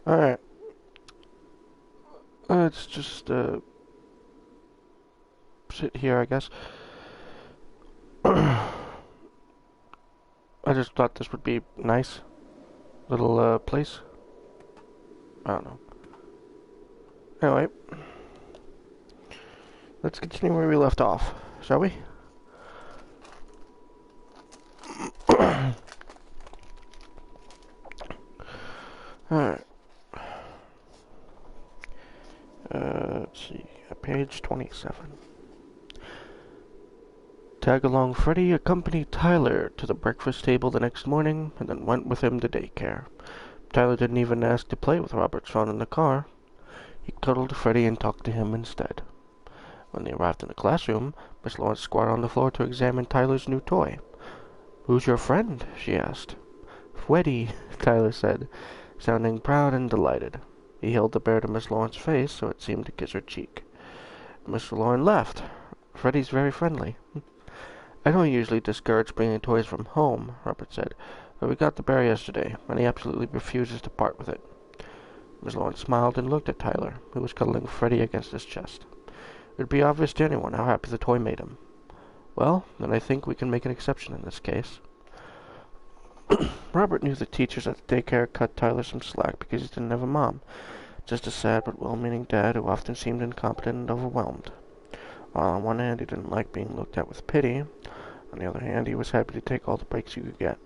Alright. Let's just, sit here, I guess. I just thought this would be nice. Little, place. I don't know. Anyway. Let's continue where we left off, shall we? Alright. Let's see. Page 27. Tag-along Freddy accompanied Tyler to the breakfast table the next morning and then went with him to daycare. Tyler didn't even ask to play with Robert's phone in the car. He cuddled Freddy and talked to him instead. When they arrived in the classroom, Miss Lawrence squatted on the floor to examine Tyler's new toy. "Who's your friend?" she asked. "Freddy," Tyler said, sounding proud and delighted. He held the bear to Miss Lawrence's face so it seemed to kiss her cheek. Miss Lawrence laughed. "Freddy's very friendly." "I don't usually discourage bringing toys from home," Robert said, "but we got the bear yesterday, and he absolutely refuses to part with it." Miss Lawrence smiled and looked at Tyler, who was cuddling Freddy against his chest. It would be obvious to anyone how happy the toy made him. "Well, then I think we can make an exception in this case." Robert knew the teachers at the daycare cut Tyler some slack because he didn't have a mom. Just a sad but well-meaning dad who often seemed incompetent and overwhelmed. While on one hand he didn't like being looked at with pity, on the other hand he was happy to take all the breaks he could get.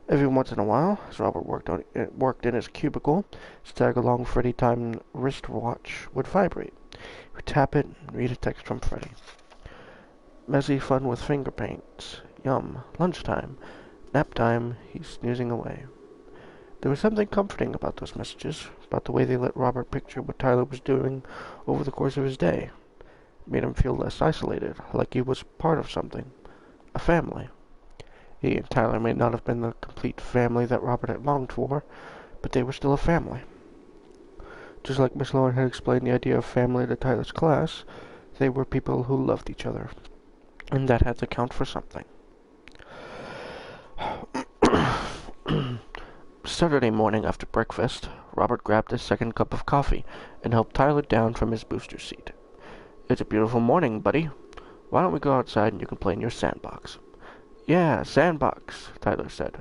Every once in a while, as Robert worked in his cubicle, his tag-along Freddy timed wristwatch would vibrate. He would tap it and read a text from Freddy. "Messy fun with finger paints. Yum. Lunchtime. Nap time." He's snoozing away. There was something comforting about those messages, about the way they let Robert picture what Tyler was doing over the course of his day. It made him feel less isolated, like he was part of something. A family. He and Tyler may not have been the complete family that Robert had longed for, but they were still a family. Just like Miss Lauren had explained the idea of family to Tyler's class, they were people who loved each other, and that had to count for something. Saturday morning after breakfast, Robert grabbed his second cup of coffee and helped Tyler down from his booster seat. "It's a beautiful morning, buddy. Why don't we go outside and you can play in your sandbox?" "Yeah, sandbox," Tyler said.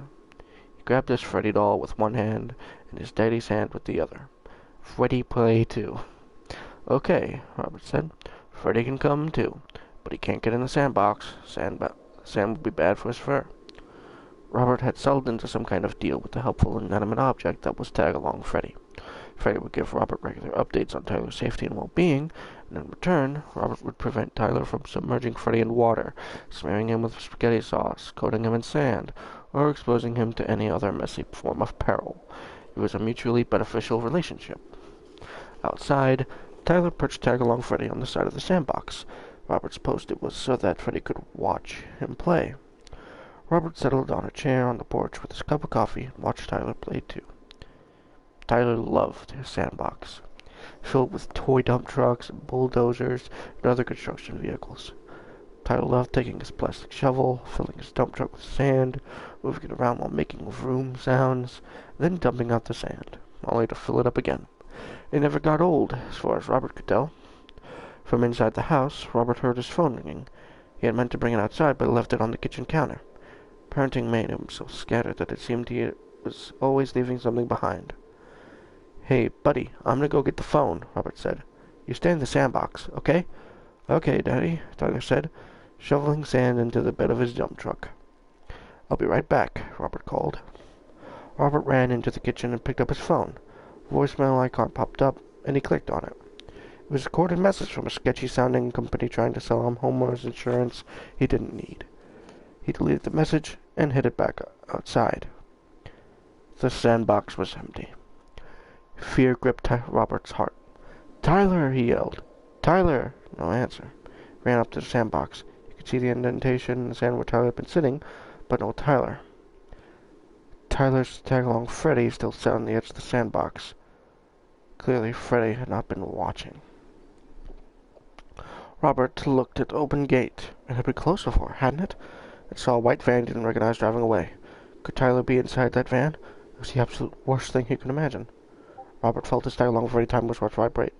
He grabbed his Freddy doll with one hand and his daddy's hand with the other. "Freddy play too." "Okay," Robert said. "Freddy can come too, but he can't get in the sandbox. Sand would be bad for his fur." Robert had settled into some kind of deal with the helpful inanimate object that was Tag-along Freddy. Freddy would give Robert regular updates on Tyler's safety and well-being, and in return, Robert would prevent Tyler from submerging Freddy in water, smearing him with spaghetti sauce, coating him in sand, or exposing him to any other messy form of peril. It was a mutually beneficial relationship. Outside, Tyler perched Tag-along Freddy on the side of the sandbox. Robert supposed it was so that Freddy could watch him play. Robert settled on a chair on the porch with his cup of coffee and watched Tyler play too. Tyler loved his sandbox, filled with toy dump trucks and bulldozers and other construction vehicles. Tyler loved taking his plastic shovel, filling his dump truck with sand, moving it around while making vroom sounds, then dumping out the sand, only to fill it up again. It never got old, as far as Robert could tell. From inside the house, Robert heard his phone ringing. He had meant to bring it outside, but left it on the kitchen counter. Parenting made him so scattered that it seemed he was always leaving something behind. "Hey, buddy, I'm gonna go get the phone," Robert said. "You stay in the sandbox, okay?" "Okay, Daddy," Tyler said, shoveling sand into the bed of his dump truck. "I'll be right back," Robert called. Robert ran into the kitchen and picked up his phone. A voicemail icon popped up, and he clicked on it. It was a recorded message from a sketchy-sounding company trying to sell him homeowner's insurance he didn't need. He deleted the message and headed back outside. The sandbox was empty. Fear gripped Robert's heart. "Tyler!" he yelled. "Tyler!" No answer. He ran up to the sandbox. He could see the indentation in the sand where Tyler had been sitting, but no Tyler. Tyler's tag-along Freddy still sat on the edge of the sandbox. Clearly, Freddy had not been watching. Robert looked at the open gate. It had been closed before, hadn't it? It saw a white van he didn't recognize driving away. Could Tyler be inside that van? It was the absolute worst thing he could imagine. Robert felt his dialogue for any time was watch vibrate.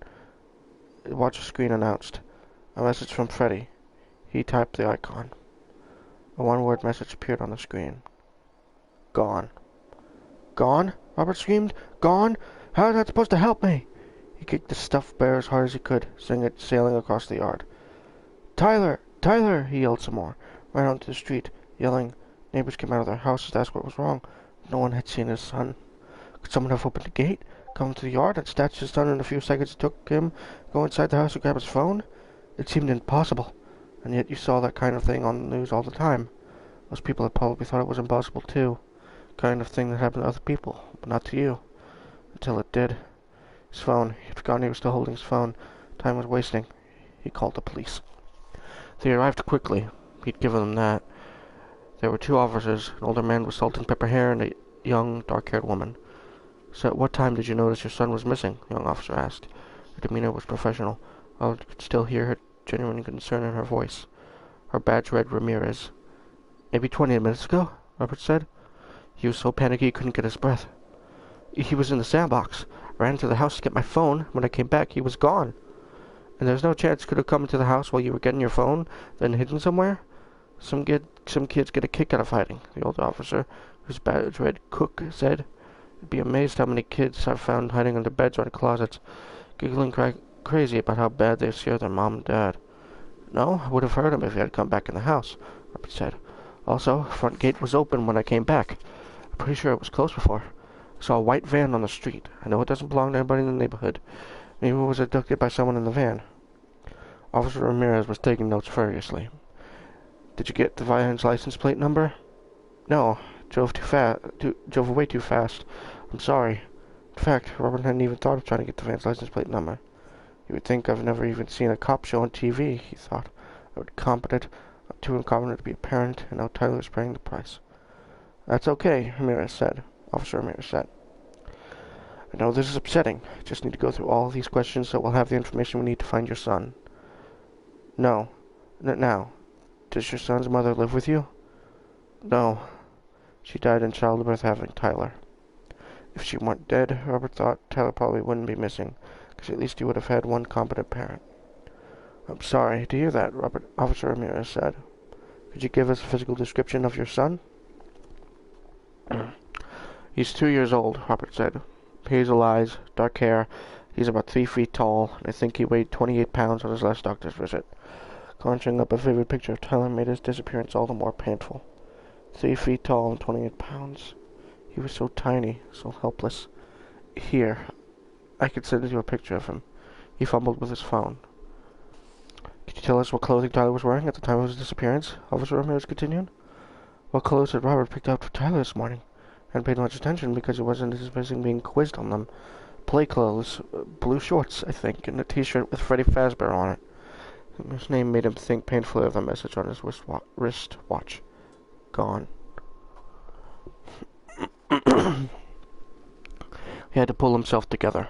The watch screen announced, "A message from Freddy." He typed the icon. A one-word message appeared on the screen. "Gone." "Gone?" Robert screamed. "Gone? How is that supposed to help me?" He kicked the stuffed bear as hard as he could, sending it sailing across the yard. "Tyler! Tyler!" he yelled some more, ran out into the street, yelling. Neighbors came out of their houses to ask what was wrong. No one had seen his son. Could someone have opened the gate, come to the yard, and snatched his son in a few seconds it took him go inside the house to grab his phone? It seemed impossible, and yet you saw that kind of thing on the news all the time. Most people had probably thought it was impossible, too. Kind of thing that happened to other people, but not to you. Until it did. His phone. He'd forgotten he was still holding his phone. Time was wasting. He called the police. They arrived quickly. He'd given them that. There were two officers, an older man with salt and pepper hair and a young, dark-haired woman. "So at what time did you notice your son was missing?" the young officer asked. Her demeanor was professional. Robert could still hear her genuine concern in her voice. Her badge read Ramirez. "Maybe 20 minutes ago," Robert said. He was so panicky he couldn't get his breath. "He was in the sandbox. I ran into the house to get my phone. When I came back, he was gone." "And there's no chance he could have come into the house while you were getting your phone, then hidden somewhere?" Some kids get a kick out of hiding," the older officer, whose badge read Cook, said. "You'd be amazed how many kids I've found hiding under beds or in closets, giggling crazy about how bad they scared their mom and dad." "No, I would have heard him if he had come back in the house," Robert said. "Also, the front gate was open when I came back. I'm pretty sure it was closed before. I saw a white van on the street. I know it doesn't belong to anybody in the neighborhood. Maybe it was abducted by someone in the van." Officer Ramirez was taking notes furiously. "Did you get the van's license plate number?" "No, drove way too fast. I'm sorry." In fact, Robert hadn't even thought of trying to get the van's license plate number. "You would think I've never even seen a cop show on TV," he thought. "I'm too incompetent to be a parent, and now Tyler's paying the price." "That's okay," Officer Ramirez said. "I know this is upsetting. I just need to go through all these questions so we'll have the information we need to find your son." "No. Now, does your son's mother live with you?" "No. She died in childbirth having Tyler." If she weren't dead, Robert thought, Tyler probably wouldn't be missing, because at least he would have had one competent parent. "I'm sorry to hear that," Officer Ramirez said. "Could you give us a physical description of your son?" "He's 2 years old," Robert said. "Hazel eyes, dark hair. He's about 3 feet tall, and I think he weighed 28 pounds on his last doctor's visit." Conjuring up a vivid picture of Tyler made his disappearance all the more painful. 3 feet tall and 28 pounds. He was so tiny, so helpless. "Here, I could send you a picture of him." He fumbled with his phone. "Could you tell us what clothing Tyler was wearing at the time of his disappearance?" Officer Ramirez continued. "What clothes had Robert picked out for Tyler this morning? I hadn't paid much attention because he wasn't anticipating being quizzed on them. Play clothes, blue shorts, I think, and a t-shirt with Freddy Fazbear on it." His name made him think painfully of the message on his wristwatch. Gone. He had to pull himself together,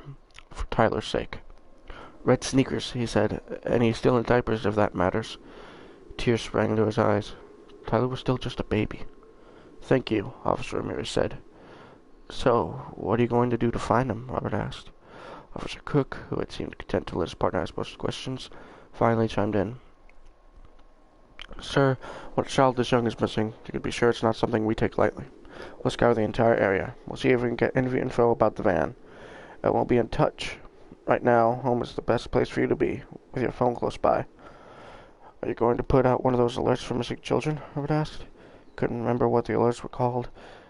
for Tyler's sake. "Red sneakers," he said, "and he's still in diapers if that matters." Tears sprang to his eyes. Tyler was still just a baby. "Thank you," Officer Ramirez said. "So, what are you going to do to find him?" Robert asked. Officer Cook, who had seemed content to let his partner ask most questions, finally chimed in. "Sir, when a child this young is missing, you can be sure it's not something we take lightly. We'll scour the entire area. We'll see if we can get any info about the van. And we'll be in touch. Right now, home is the best place for you to be, with your phone close by." "Are you going to put out one of those alerts for missing children?" Robert asked. He couldn't remember what the alerts were called,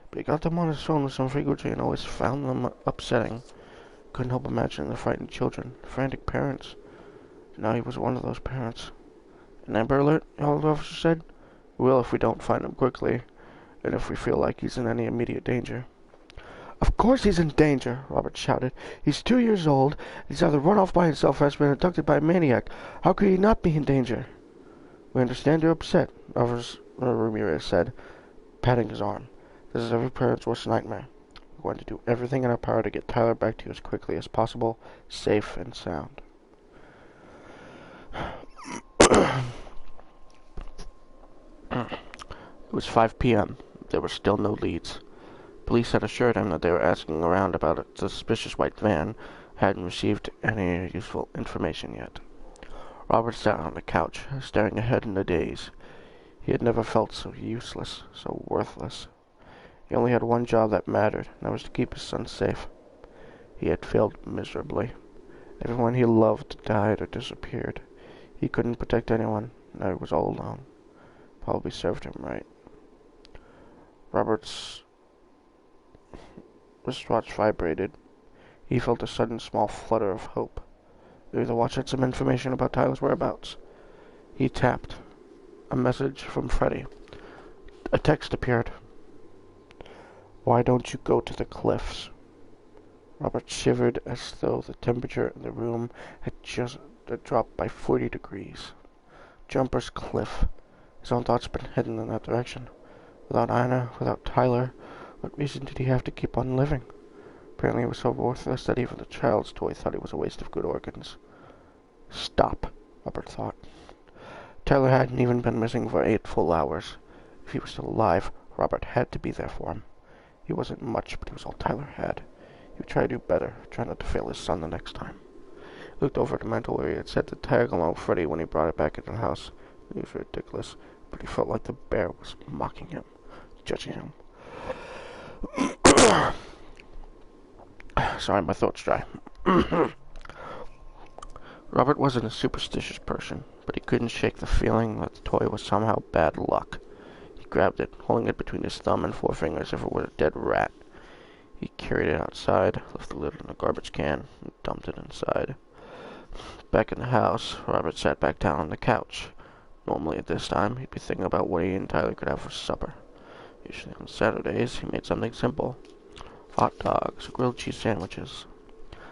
but he got them on his phone with some frequency and always found them upsetting. Couldn't help imagining the frightened children, frantic parents. Now he was one of those parents. "An Amber Alert?" the older officer said. "We will if we don't find him quickly, and if we feel like he's in any immediate danger." "Of course he's in danger!" Robert shouted. "He's 2 years old. He's either run off by himself or has been abducted by a maniac. How could he not be in danger?" "We understand you're upset," Officer Ramirez said, patting his arm. "This is every parent's worst nightmare. We're going to do everything in our power to get Tyler back to you as quickly as possible, safe and sound." It was 5 p.m. There were still no leads. Police had assured him that they were asking around about a suspicious white van, hadn't received any useful information yet. Robert sat on the couch, staring ahead in a daze. He had never felt so useless, so worthless. He only had one job that mattered, and that was to keep his son safe. He had failed miserably. Everyone he loved died or disappeared. He couldn't protect anyone. Now he was all alone. Probably served him right. Robert's wristwatch vibrated. He felt a sudden small flutter of hope. Maybe the watch had some information about Tyler's whereabouts. He tapped. A message from Freddy. A text appeared. "Why don't you go to the cliffs?" Robert shivered as though the temperature in the room had just dropped by 40 degrees. Jumper's Cliff. His own thoughts had been heading in that direction. Without Anna, without Tyler, what reason did he have to keep on living? Apparently he was so worthless that even the child's toy thought he was a waste of good organs. Stop, Robert thought. Tyler hadn't even been missing for 8 full hours. If he was still alive, Robert had to be there for him. He wasn't much, but he was all Tyler had. He would try to do better, try not to fail his son the next time. He looked over at the mantle where he had set the tag along with Freddy when he brought it back into the house. It was ridiculous, but he felt like the bear was mocking him, judging him. Sorry, my throat's dry. Robert wasn't a superstitious person, but he couldn't shake the feeling that the toy was somehow bad luck. He grabbed it, holding it between his thumb and forefinger as if it were a dead rat. He carried it outside, left the lid in a garbage can, and dumped it inside. Back in the house, Robert sat back down on the couch. Normally at this time, he'd be thinking about what he and Tyler could have for supper. Usually on Saturdays, he made something simple. Hot dogs, grilled cheese sandwiches.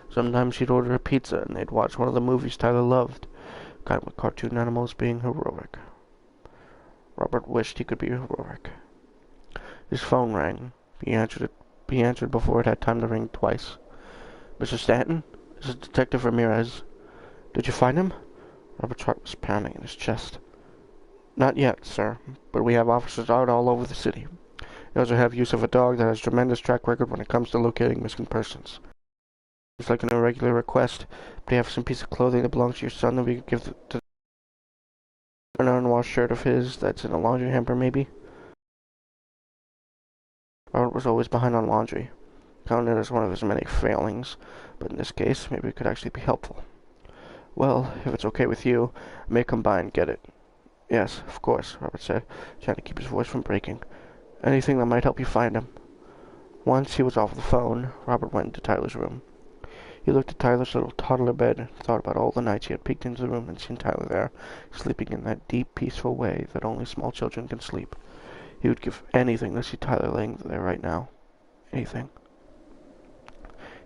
Sometimes he'd order a pizza, and they'd watch one of the movies Tyler loved, kind with cartoon animals being heroic. Robert wished he could be heroic. His phone rang. He answered before it had time to ring twice. "Mr. Stanton? This is Detective Ramirez. Did you find him?" Robert's heart was pounding in his chest. "Not yet, sir, but we have officers out all over the city. We also have use of a dog that has a tremendous track record when it comes to locating missing persons. It's like an irregular request, but you have some piece of clothing that belongs to your son that we could give to an unwashed shirt of his that's in a laundry hamper, maybe?" Robert was always behind on laundry, counting it as one of his many failings, but in this case, maybe it could actually be helpful. "Well, if it's okay with you, I may come by and get it." "Yes, of course," Robert said, trying to keep his voice from breaking. "Anything that might help you find him." Once he was off the phone, Robert went into Tyler's room. He looked at Tyler's little toddler bed and thought about all the nights he had peeked into the room and seen Tyler there, sleeping in that deep, peaceful way that only small children can sleep. He would give anything to see Tyler laying there right now. Anything.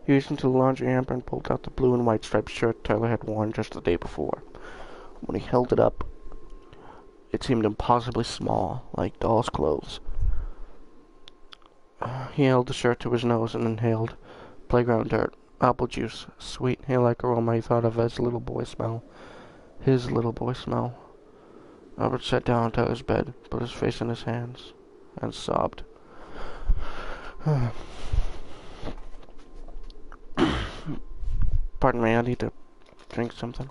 He reached into the laundry hamper and pulled out the blue and white striped shirt Tyler had worn just the day before. When he held it up, it seemed impossibly small, like doll's clothes. He held the shirt to his nose and inhaled. Playground dirt, apple juice, sweet hay-like aroma he thought of as little boy smell. His little boy smell. Robert sat down on Tyler's bed, put his face in his hands, and sobbed. Pardon me, I need to drink something.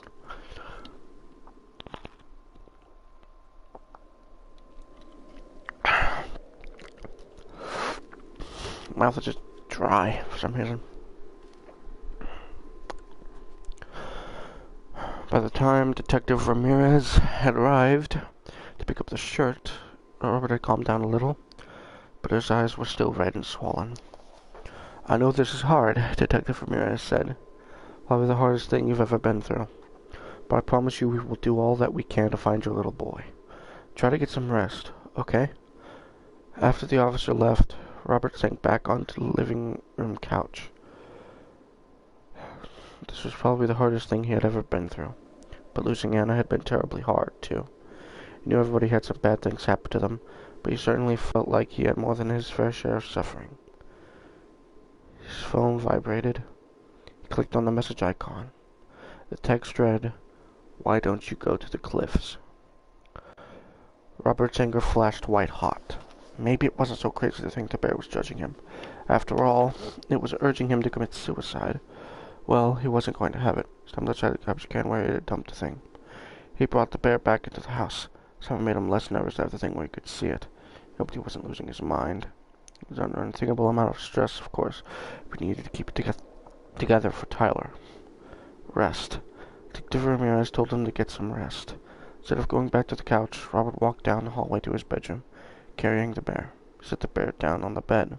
My mouth is just dry for some reason. By the time Detective Ramirez had arrived to pick up the shirt, Robert had calmed down a little, but his eyes were still red and swollen. "I know this is hard," Detective Ramirez said. "Probably the hardest thing you've ever been through. But I promise you we will do all that we can to find your little boy. Try to get some rest, okay?" After the officer left, Robert sank back onto the living room couch. This was probably the hardest thing he had ever been through. But losing Anna had been terribly hard, too. He knew everybody had some bad things happen to them, but he certainly felt like he had more than his fair share of suffering. His phone vibrated. He clicked on the message icon. The text read, "Why don't you go to the cliffs?" Robert's anger flashed white hot. Maybe it wasn't so crazy to think the bear was judging him. After all, it was urging him to commit suicide. Well, he wasn't going to have it. Stepped outside the garbage can where he had dumped the thing. He brought the bear back into the house. Something made him less nervous to have the thing where he could see it. He hoped he wasn't losing his mind. He was under an unthinkable amount of stress, of course, but he needed to keep it together for Tyler. Rest. Detective Ramirez told him to get some rest. Instead of going back to the couch, Robert walked down the hallway to his bedroom, carrying the bear. He set the bear down on the bed.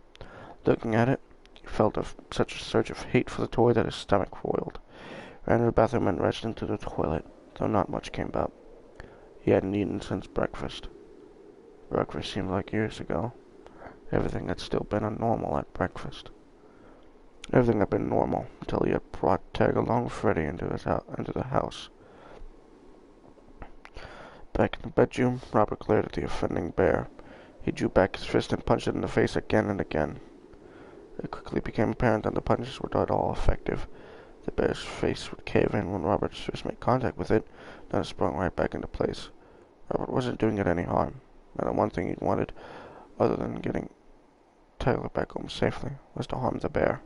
Looking at it, he felt such a surge of hate for the toy that his stomach boiled. Ran to the bathroom and rushed into the toilet, though not much came out. He hadn't eaten since breakfast. Breakfast seemed like years ago. Everything had still been normal at breakfast. Everything had been normal until he had brought Tag-along Freddy into the house. Back in the bedroom, Robert glared at the offending bear. He drew back his fist and punched it in the face again and again. It quickly became apparent that the punches were not all effective. The bear's face would cave in when Robert's fist made contact with it, then it sprung right back into place. Robert wasn't doing it any harm, and the one thing he wanted, other than getting Tyler back home safely, was to harm the bear.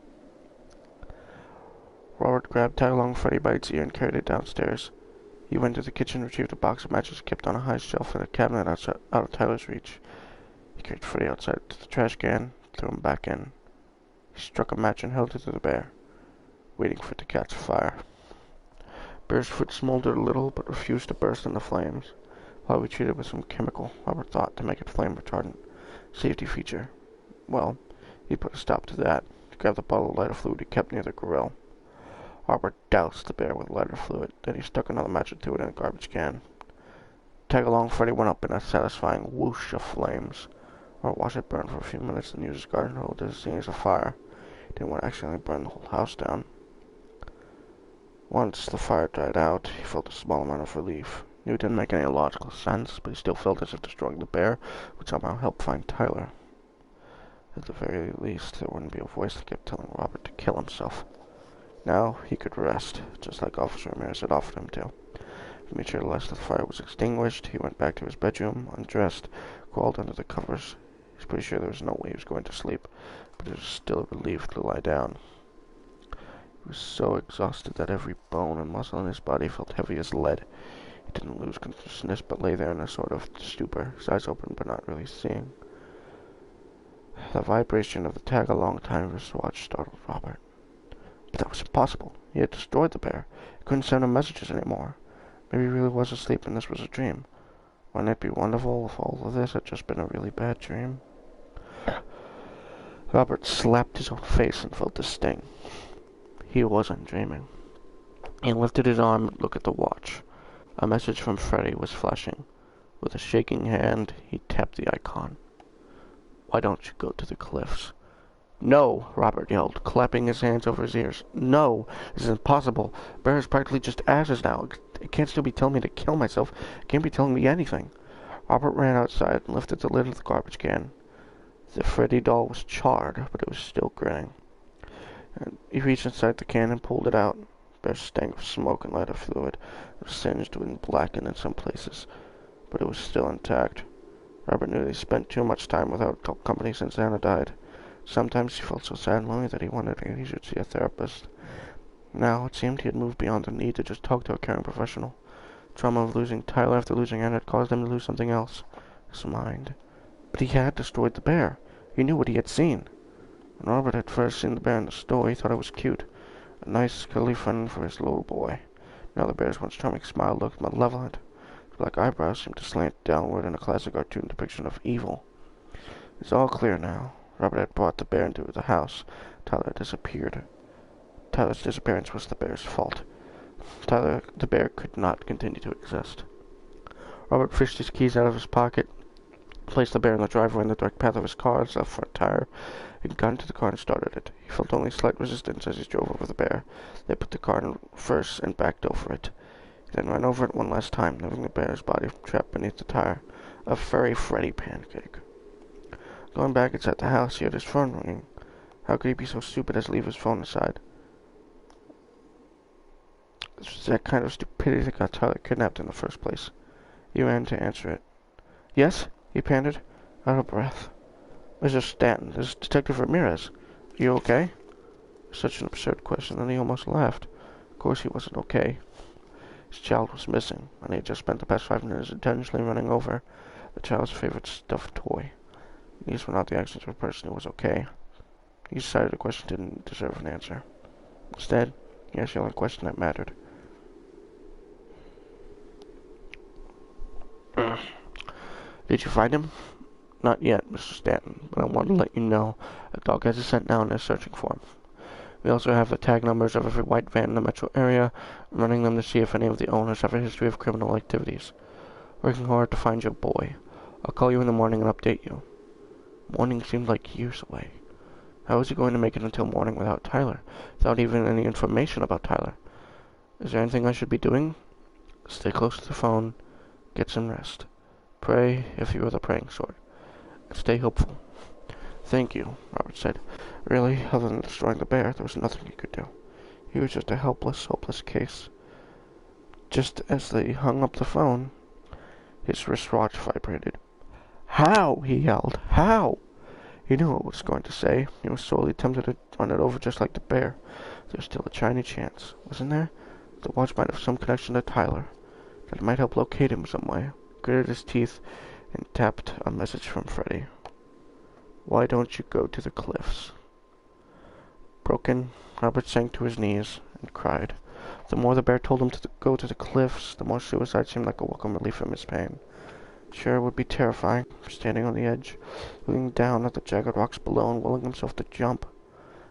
Robert grabbed Tag-along Freddy by its ear and carried it downstairs. He went to the kitchen, retrieved a box of matches kept on a high shelf in a cabinet out of Tyler's reach. He carried Freddy outside to the trash can, threw him back in. He struck a match and held it to the bear, waiting for it to catch fire. Bear's foot smoldered a little, but refused to burst into flames. Probably treated with some chemical, Robert thought, to make it flame retardant. Safety feature. Well, he put a stop to that. He grabbed the bottle of lighter fluid he kept near the grill. Robert doused the bear with lighter fluid, then he stuck another match or two in a garbage can. Tag-along Freddy went up in a satisfying whoosh of flames. Robert watched it burn for a few minutes and used his garden hose to extinguish the fire. He didn't want to accidentally burn the whole house down. Once the fire died out, he felt a small amount of relief. He knew it didn't make any logical sense, but he still felt as if destroying the bear would somehow help find Tyler. At the very least, there wouldn't be a voice that kept telling Robert to kill himself. Now he could rest, just like Officer Ramirez had offered him to. He made sure the last of the fire was extinguished. He went back to his bedroom, undressed, crawled under the covers. He was pretty sure there was no way he was going to sleep, but he was still relieved to lie down. He was so exhausted that every bone and muscle in his body felt heavy as lead. He didn't lose consciousness, but lay there in a sort of stupor, his eyes open but not really seeing. The vibration of the Tag-along time wristwatch startled Robert. But that was impossible. He had destroyed the bear. He couldn't send him messages anymore. Maybe he really was asleep and this was a dream. Wouldn't it be wonderful if all of this had just been a really bad dream? Robert slapped his own face and felt the sting. He wasn't dreaming. He lifted his arm and looked at the watch. A message from Freddy was flashing. With a shaking hand, he tapped the icon. "Why don't you go to the cliffs?" "No!" Robert yelled, clapping his hands over his ears. "No! This is impossible. Bear is practically just ashes now. It can't still be telling me to kill myself. It can't be telling me anything." Robert ran outside and lifted the lid of the garbage can. The Freddy doll was charred, but it was still grinning. And he reached inside the can and pulled it out. Bear stank of smoke and lighter fluid. It was singed and blackened in some places, but it was still intact. Robert knew that he spent too much time without company since Anna died. Sometimes he felt so sad and lonely that he wondered if he should see a therapist. Now it seemed he had moved beyond the need to just talk to a caring professional. Trauma of losing Tyler after losing Anna had caused him to lose something else. His mind. But he had destroyed the bear. He knew what he had seen. When Robert had first seen the bear in the store, he thought it was cute. A nice, cuddly friend for his little boy. Now the bear's once charming smile looked malevolent. His black eyebrows seemed to slant downward in a classic cartoon depiction of evil. It's all clear now. Robert had brought the bear into the house. Tyler disappeared. Tyler's disappearance was the bear's fault. The bear could not continue to exist. Robert fished his keys out of his pocket, placed the bear in the driveway in the direct path of his car's left front tire, and got into the car and started it. He felt only slight resistance as he drove over the bear. They put the car in reverse and backed over it. He then ran over it one last time, leaving the bear's body trapped beneath the tire. A furry Freddy pancake. Going back inside the house, he heard his phone ringing. How could he be so stupid as to leave his phone aside? This was that kind of stupidity that got Tyler kidnapped in the first place. He ran to answer it. "Yes?" he panted, out of breath. Mr. Stanton, this is Detective Ramirez. Are you okay? Such an absurd question, and he almost laughed. Of course he wasn't okay. His child was missing, and he had just spent the past 5 minutes intentionally running over the child's favorite stuffed toy. These were not the actions of a person who was okay. He decided the question didn't deserve an answer. Instead, he asked the only question that mattered. Did you find him? Not yet, Mr. Stanton, but I want to let you know a dog has a scent now and is searching for him. We also have the tag numbers of every white van in the metro area, running them to see if any of the owners have a history of criminal activities. Working hard to find your boy. I'll call you in the morning and update you. Morning seemed like years away. How was he going to make it until morning without Tyler? Without even any information about Tyler? Is there anything I should be doing? Stay close to the phone. Get some rest. Pray if you are the praying sort. And stay hopeful. Thank you, Robert said. Really, other than destroying the bear, there was nothing he could do. He was just a helpless, hopeless case. Just as they hung up the phone, his wristwatch vibrated. How? He yelled. How? He knew what he was going to say. He was sorely tempted to run it over just like the bear. There was still a tiny chance, wasn't there? The watch might have some connection to Tyler. That it might help locate him some way. He gritted his teeth and tapped a message from Freddy. Why don't you go to the cliffs? Broken, Robert sank to his knees and cried. The more the bear told him to go to the cliffs, the more suicide seemed like a welcome relief from his pain. Sure, it would be terrifying, standing on the edge, looking down at the jagged rocks below and willing himself to jump.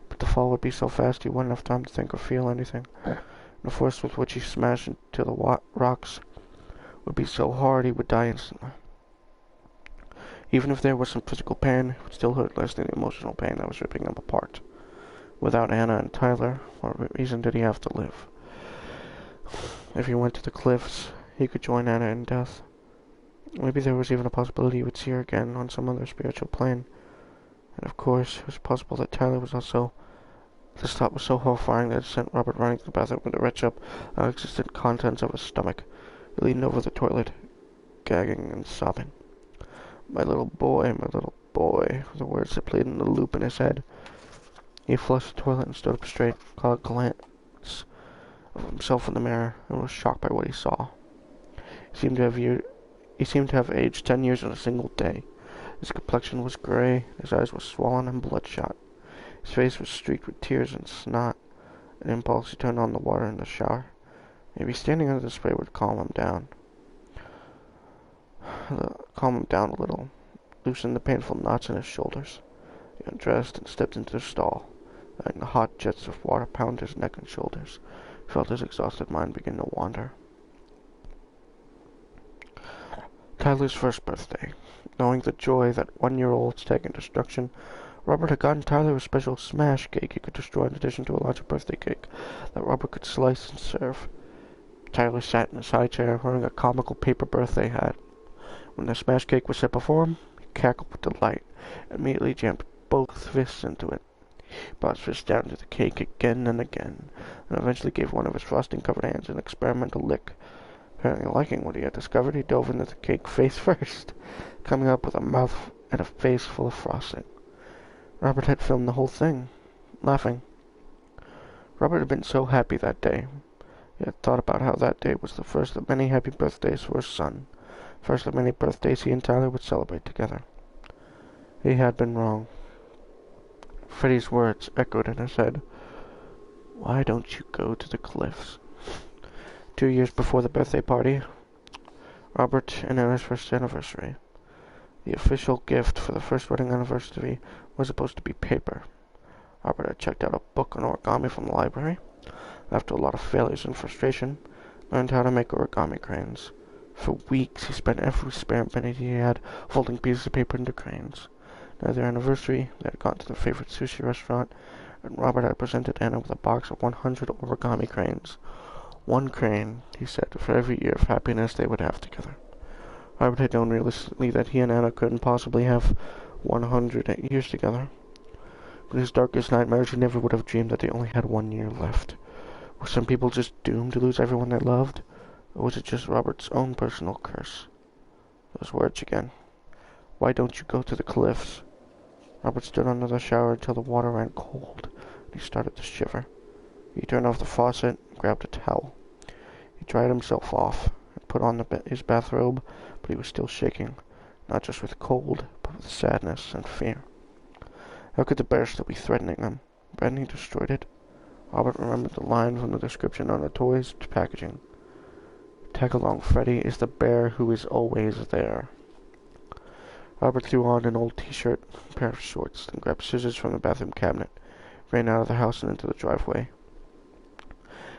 But the fall would be so fast he wouldn't have time to think or feel anything. And the force with which he smashed into the rocks would be so hard he would die instantly. Even if there was some physical pain, it would still hurt less than the emotional pain that was ripping them apart. Without Anna and Tyler, what reason did he have to live? If he went to the cliffs, he could join Anna in death. Maybe there was even a possibility he would see her again on some other spiritual plane. And of course, it was possible that Tyler was also... This thought was so horrifying that it sent Robert running to the bathroom to retch up the unexistent contents of his stomach. He leaned over the toilet, gagging and sobbing. My little boy, were the words that played in a loop in his head. He flushed the toilet and stood up straight, caught a glance of himself in the mirror, and was shocked by what he saw. He seemed to have aged 10 years in a single day. His complexion was gray, his eyes were swollen and bloodshot. His face was streaked with tears and snot. An impulse, he turned on the water in the shower. Maybe standing under the spray would calm him down. A little, loosen the painful knots in his shoulders. He undressed and stepped into the stall, letting the hot jets of water pound his neck and shoulders. He felt his exhausted mind begin to wander. Tyler's first birthday. Knowing the joy that 1-year-olds take in destruction, Robert had gotten Tyler a special smash cake he could destroy in addition to a larger birthday cake that Robert could slice and serve. Tyler sat in his high chair wearing a comical paper birthday hat. When the smash cake was set before him, he cackled with delight and immediately jammed both fists into it. He brought his fist down to the cake again and again, and eventually gave one of his frosting-covered hands an experimental lick. Apparently liking what he had discovered, he dove into the cake face first, coming up with a mouth and a face full of frosting. Robert had filmed the whole thing, laughing. Robert had been so happy that day. He had thought about how that day was the first of many happy birthdays for his son, first of many birthdays he and Tyler would celebrate together. He had been wrong. Freddy's words echoed in his head. Why don't you go to the cliffs? 2 years before the birthday party, Robert and Anna's first anniversary. The official gift for the first wedding anniversary was supposed to be paper. Robert had checked out a book on origami from the library. After a lot of failures and frustration, learned how to make origami cranes. For weeks, he spent every spare minute he had folding pieces of paper into cranes. Near their anniversary, they had gone to their favorite sushi restaurant, and Robert had presented Anna with a box of 100 origami cranes. One crane, he said, for every year of happiness they would have together. Robert had known realistically that he and Anna couldn't possibly have 100 years together. In his darkest nightmares, he never would have dreamed that they only had 1 year left. Were some people just doomed to lose everyone they loved? Or was it just Robert's own personal curse? Those words again. Why don't you go to the cliffs? Robert stood under the shower until the water ran cold, and he started to shiver. He turned off the faucet and grabbed a towel. He dried himself off and put on his bathrobe, but he was still shaking, not just with cold, but with sadness and fear. How could the bear still be threatening him? Hadn't he destroyed it? Robert remembered the line from the description on the toy's packaging. Tag along, Freddy is the bear who is always there. Robert threw on an old t-shirt, a pair of shorts, then grabbed scissors from the bathroom cabinet, ran out of the house and into the driveway.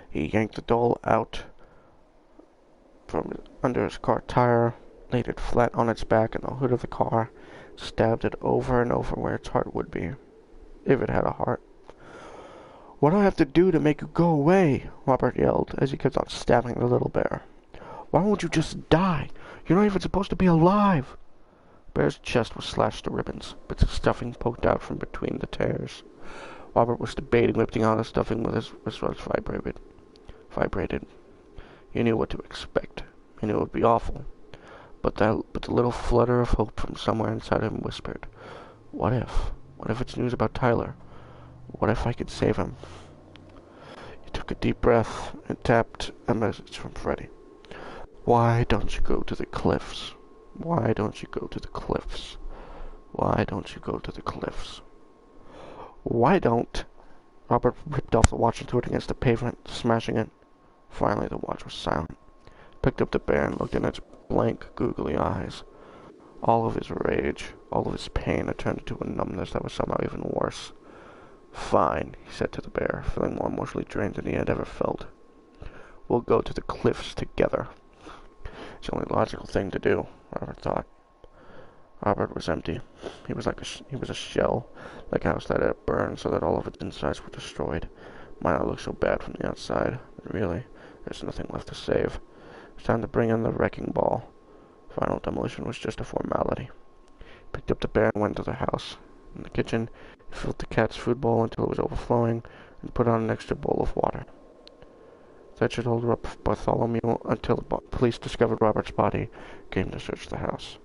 He yanked the doll out from under his car tire, laid it flat on its back in the hood of the car, stabbed it over and over where its heart would be, if it had a heart. "What do I have to do to make you go away?" Robert yelled as he kept on stabbing the little bear. "Why won't you just die? You're not even supposed to be alive!" The bear's chest was slashed to ribbons, bits of stuffing poked out from between the tears. Robert was debating lifting out the stuffing when his wrist vibrated. He knew what to expect. He knew it would be awful. But the little flutter of hope from somewhere inside him whispered, What if? What if it's news about Tyler? What if I could save him? He took a deep breath and tapped a message from Freddy. "Why don't you go to the cliffs? Why don't you go to the cliffs? Why don't you go to the cliffs?" "Why don't?" Robert ripped off the watch and threw it against the pavement, smashing it. Finally, the watch was silent. Picked up the bear and looked in its blank, googly eyes. All of his rage, all of his pain had turned into a numbness that was somehow even worse. "Fine," he said to the bear, feeling more emotionally drained than he had ever felt. "We'll go to the cliffs together." It's the only logical thing to do, Robert thought. Robert was empty. He was a shell, like a house that had burned so that all of its insides were destroyed. Might not look so bad from the outside, but really, there's nothing left to save. It's time to bring in the wrecking ball. Final demolition was just a formality. Picked up the bear and went to the house. In the kitchen, he filled the cat's food bowl until it was overflowing, and put on an extra bowl of water. That should hold up Bartholomew until the police discovered Robert's body, came to search the house.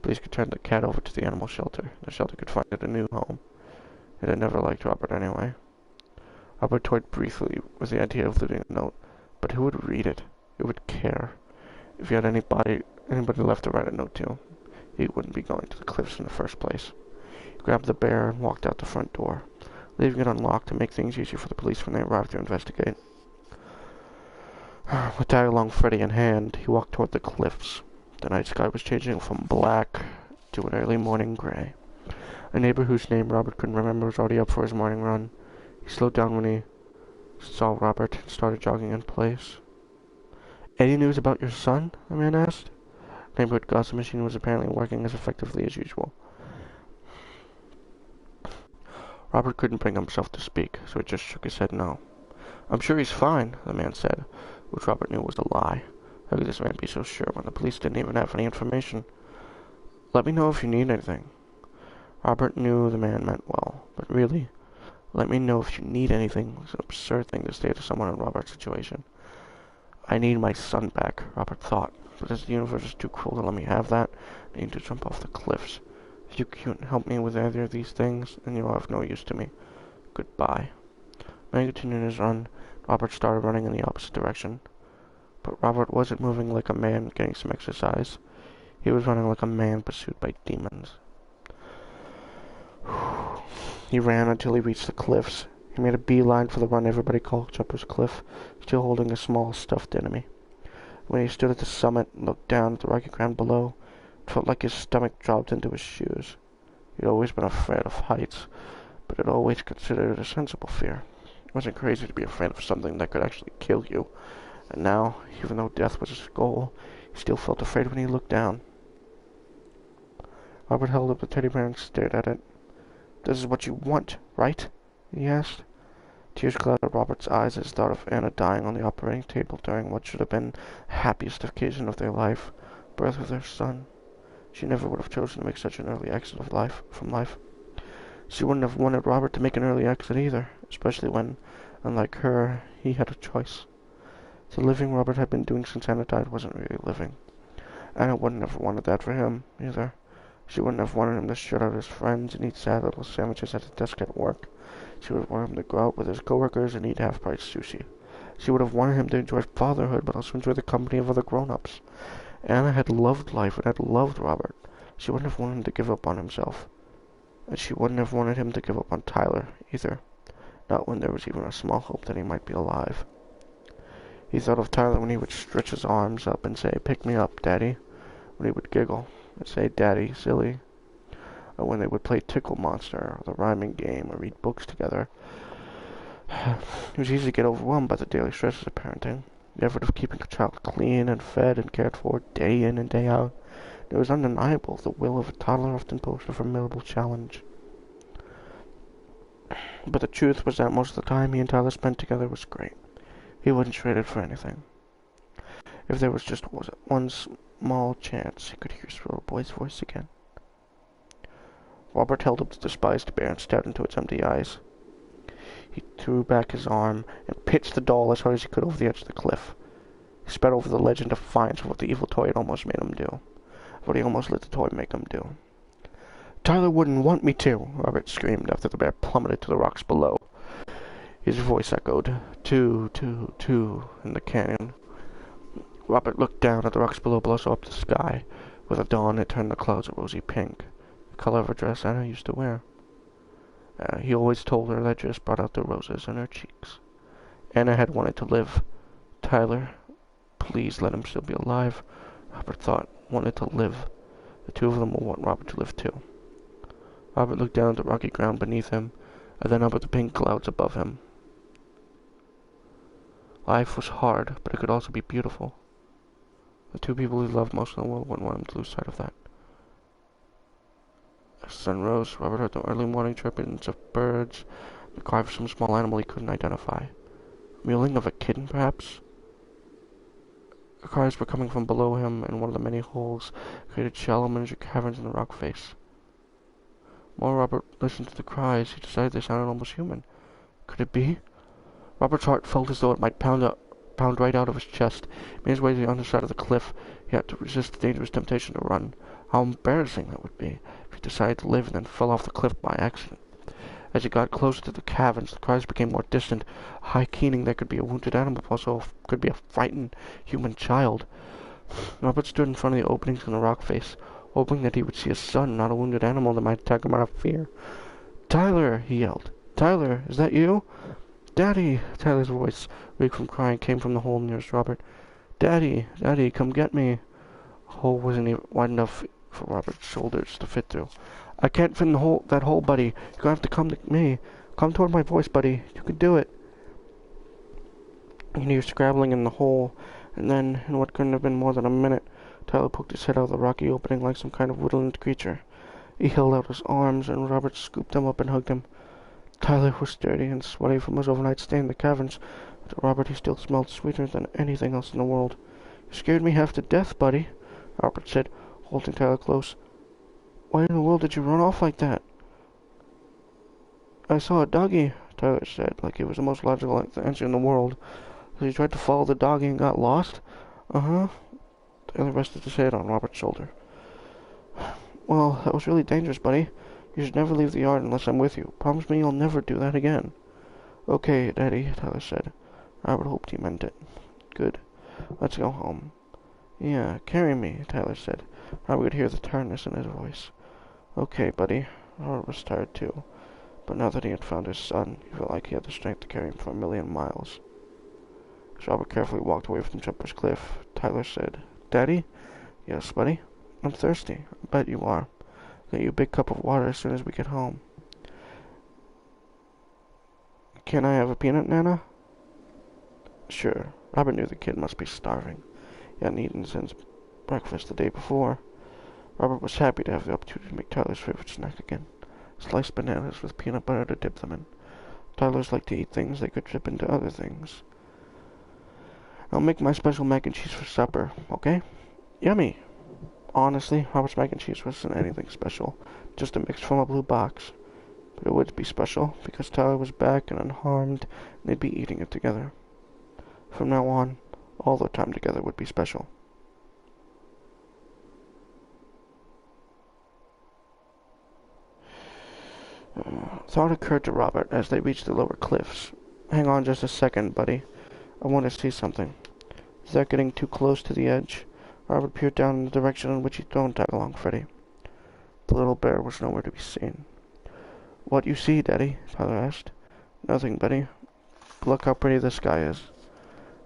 Police could turn the cat over to the animal shelter. The shelter could find it a new home. It had never liked Robert anyway. Robert toyed briefly with the idea of leaving a note, but who would read it? Who would care? If he had anybody left to write a note to, he wouldn't be going to the cliffs in the first place. He grabbed the bear and walked out the front door, leaving it unlocked to make things easier for the police when they arrived to investigate. With Tag-along Freddy in hand, he walked toward the cliffs. The night sky was changing from black to an early morning gray. A neighbor whose name Robert couldn't remember was already up for his morning run. He slowed down when he saw Robert and started jogging in place. "Any news about your son?" the man asked. The neighborhood gossip machine was apparently working as effectively as usual. Robert couldn't bring himself to speak, so he just shook his head no. "I'm sure he's fine," the man said, which Robert knew was a lie. How could this man be so sure when the police didn't even have any information? "Let me know if you need anything." Robert knew the man meant well, but really, "let me know if you need anything" was an absurd thing to say to someone in Robert's situation. "I need my son back," Robert thought, "but as the universe is too cruel to let me have that, I need to jump off the cliffs. If you can't help me with either of these things, then you'll have no use to me. Goodbye." When he continued his run, Robert started running in the opposite direction. But Robert wasn't moving like a man getting some exercise. He was running like a man pursued by demons. He ran until he reached the cliffs. He made a beeline for the run everybody called Jumper's Cliff, still holding a small stuffed enemy. When he stood at the summit and looked down at the rocky ground below, it felt like his stomach dropped into his shoes. He'd always been afraid of heights, but had always considered it a sensible fear. It wasn't crazy to be afraid of something that could actually kill you. And now, even though death was his goal, he still felt afraid when he looked down. Robert held up the teddy bear and stared at it. "This is what you want, right?" he asked. Tears clouded Robert's eyes as he thought of Anna dying on the operating table during what should have been the happiest occasion of their life, birth of their son. She never would have chosen to make such an early exit from life. She wouldn't have wanted Robert to make an early exit either, especially when, unlike her, he had a choice. The living Robert had been doing since Anna died wasn't really living. Anna wouldn't have wanted that for him, either. She wouldn't have wanted him to shut out his friends and eat sad little sandwiches at his desk at work. She would have wanted him to go out with his coworkers and eat half-price sushi. She would have wanted him to enjoy fatherhood, but also enjoy the company of other grown-ups. Anna had loved life and had loved Robert. She wouldn't have wanted him to give up on himself. And she wouldn't have wanted him to give up on Tyler, either. Not when there was even a small hope that he might be alive. He thought of Tyler when he would stretch his arms up and say, "Pick me up, Daddy." When he would giggle and say, "Daddy, silly." Or when they would play Tickle Monster, or the rhyming game, or read books together. It was easy to get overwhelmed by the daily stresses of parenting. The effort of keeping a child clean and fed and cared for day in and day out. It was undeniable. The will of a toddler often posed a formidable challenge. But the truth was that most of the time he and Tyler spent together was great. He wouldn't trade it for anything. If there was just one small chance, he could hear his little boy's voice again. Robert held up the despised bear and stared into its empty eyes. He threw back his arm and pitched the doll as hard as he could over the edge of the cliff. He spat over the ledge in defiance of what the evil toy had almost made him do. What he almost let the toy make him do. "Tyler wouldn't want me to," Robert screamed after the bear plummeted to the rocks below. His voice echoed, "Two, two, two," in the canyon. Robert looked down at the rocks below, but also up the sky. With the dawn, it turned the clouds a rosy pink, the color of a dress Anna used to wear. He always told her that dress brought out the roses in her cheeks. Anna had wanted to live. Tyler, please let him still be alive, Robert thought, wanted to live. The two of them will want Robert to live too. Robert looked down at the rocky ground beneath him, and then up at the pink clouds above him. Life was hard, but it could also be beautiful. The two people he loved most in the world wouldn't want him to lose sight of that. As the sun rose, Robert heard the early morning chirpings of birds, the cry of some small animal he couldn't identify. Mewling of a kitten, perhaps? The cries were coming from below him, and one of the many holes created shallow miniature caverns in the rock face. The more Robert listened to the cries, he decided they sounded almost human. Could it be? Robert's heart felt as though it might pound right out of his chest. He made his way to the underside of the cliff. He had to resist the dangerous temptation to run. How embarrassing that would be if he decided to live and then fell off the cliff by accident. As he got closer to the caverns, the cries became more distant. A high keening that could be a wounded animal, but also could be a frightened human child. Robert stood in front of the openings in the rock face, hoping that he would see a son, not a wounded animal that might attack him out of fear. "Tyler!" he yelled. "Tyler, is that you?" "Daddy!" Tyler's voice, weak from crying, came from the hole nearest Robert. "Daddy! Daddy, come get me!" The hole wasn't even wide enough for Robert's shoulders to fit through. "I can't fit in that hole, buddy. You're gonna have to come to me. Come toward my voice, buddy. You can do it." He was scrabbling in the hole, and then, in what couldn't have been more than a minute, Tyler poked his head out of the rocky opening like some kind of woodland creature. He held out his arms, and Robert scooped him up and hugged him. Tyler was dirty and sweaty from his overnight stay in the caverns, but to Robert he still smelled sweeter than anything else in the world. "You scared me half to death, buddy," Robert said, holding Tyler close. "Why in the world did you run off like that?" "I saw a doggy," Tyler said, like it was the most logical answer in the world. "So you tried to follow the doggy and got lost?" "Uh-huh." Tyler rested his head on Robert's shoulder. "Well, that was really dangerous, buddy. You should never leave the yard unless I'm with you. Promise me you'll never do that again." "Okay, Daddy," Tyler said. Robert hoped he meant it. "Good. Let's go home." "Yeah, carry me," Tyler said. Robert could hear the tiredness in his voice. "Okay, buddy." Robert was tired too, but now that he had found his son, he felt like he had the strength to carry him for 1,000,000 miles. As Robert carefully walked away from Jumper's Cliff, Tyler said, "Daddy?" "Yes, buddy?" "I'm thirsty." "I bet you are. I'll get you a big cup of water as soon as we get home." "Can I have a peanut, Nana?" "Sure." Robert knew the kid must be starving. He hadn't eaten since breakfast the day before. Robert was happy to have the opportunity to make Tyler's favorite snack again. Sliced bananas with peanut butter to dip them in. Tyler's liked to eat things they could dip into other things. "I'll make my special mac and cheese for supper, okay?" "Yummy!" Honestly, Robert's mac and cheese wasn't anything special, just a mix from a blue box. But it would be special, because Tyler was back and unharmed, and they'd be eating it together. From now on, all their time together would be special. Thought occurred to Robert as they reached the lower cliffs. Hang on just a second, buddy. I want to see something. Is that getting too close to the edge? Robert peered down in the direction in which he'd thrown Tag along Freddy. The little bear was nowhere to be seen. What you see, Daddy? Tyler asked. Nothing, buddy. Look how pretty the sky is.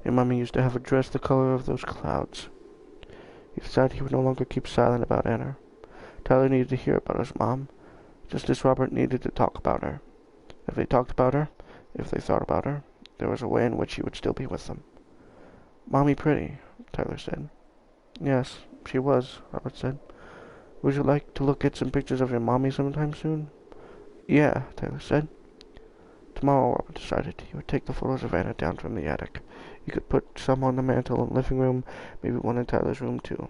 Your mommy used to have a dress the color of those clouds. He decided he would no longer keep silent about Anna. Tyler needed to hear about his mom, just as Robert needed to talk about her. If they talked about her, if they thought about her, there was a way in which he would still be with them. Mommy pretty, Tyler said. Yes, she was, Robert said. Would you like to look at some pictures of your mommy sometime soon? Yeah, Tyler said. Tomorrow, Robert decided, he would take the photos of Anna down from the attic. He could put some on the mantel in the living room, maybe one in Tyler's room, too.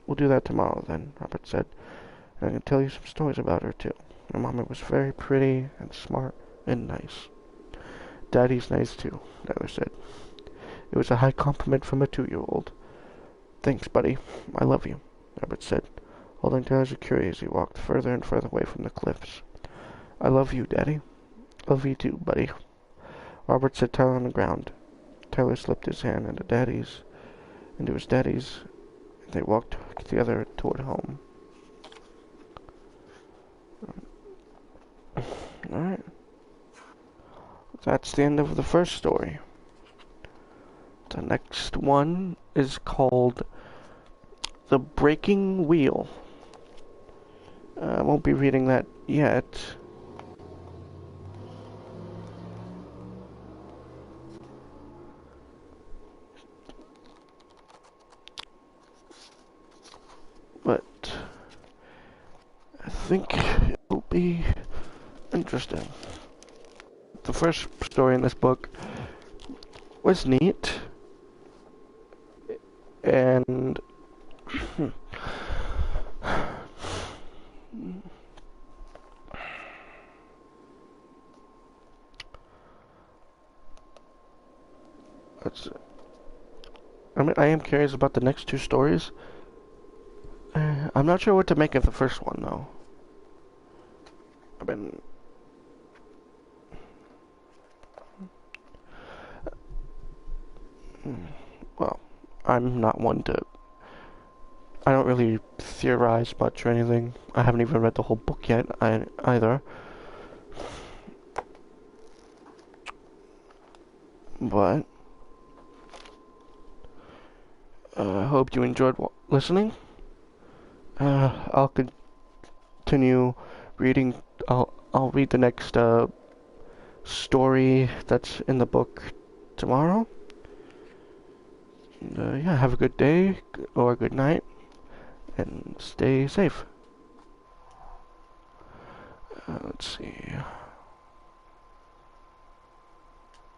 We'll do that tomorrow, then, Robert said. And I can tell you some stories about her, too. Her mommy was very pretty and smart and nice. Daddy's nice, too, Tyler said. It was a high compliment from a 2-year-old. Thanks, buddy. I love you, Robert said, holding Tyler's security as he walked further and further away from the cliffs. I love you, Daddy. Love you too, buddy. Robert set Tyler on the ground. Tyler slipped his hand into his daddy's, and they walked together toward home. Alright. That's the end of the first story. The next one is called The Breaking Wheel. I won't be reading that yet. But I think it'll be interesting. The first story in this book was neat, and I am curious about the next two stories. I'm not sure what to make of the first one, though. Well, I'm not one to... I don't really theorize much or anything. I haven't even read the whole book yet, either. But... I hope you enjoyed listening. I'll continue reading. I'll read the next story that's in the book tomorrow. And, yeah, have a good day or a good night, and stay safe. Let's see.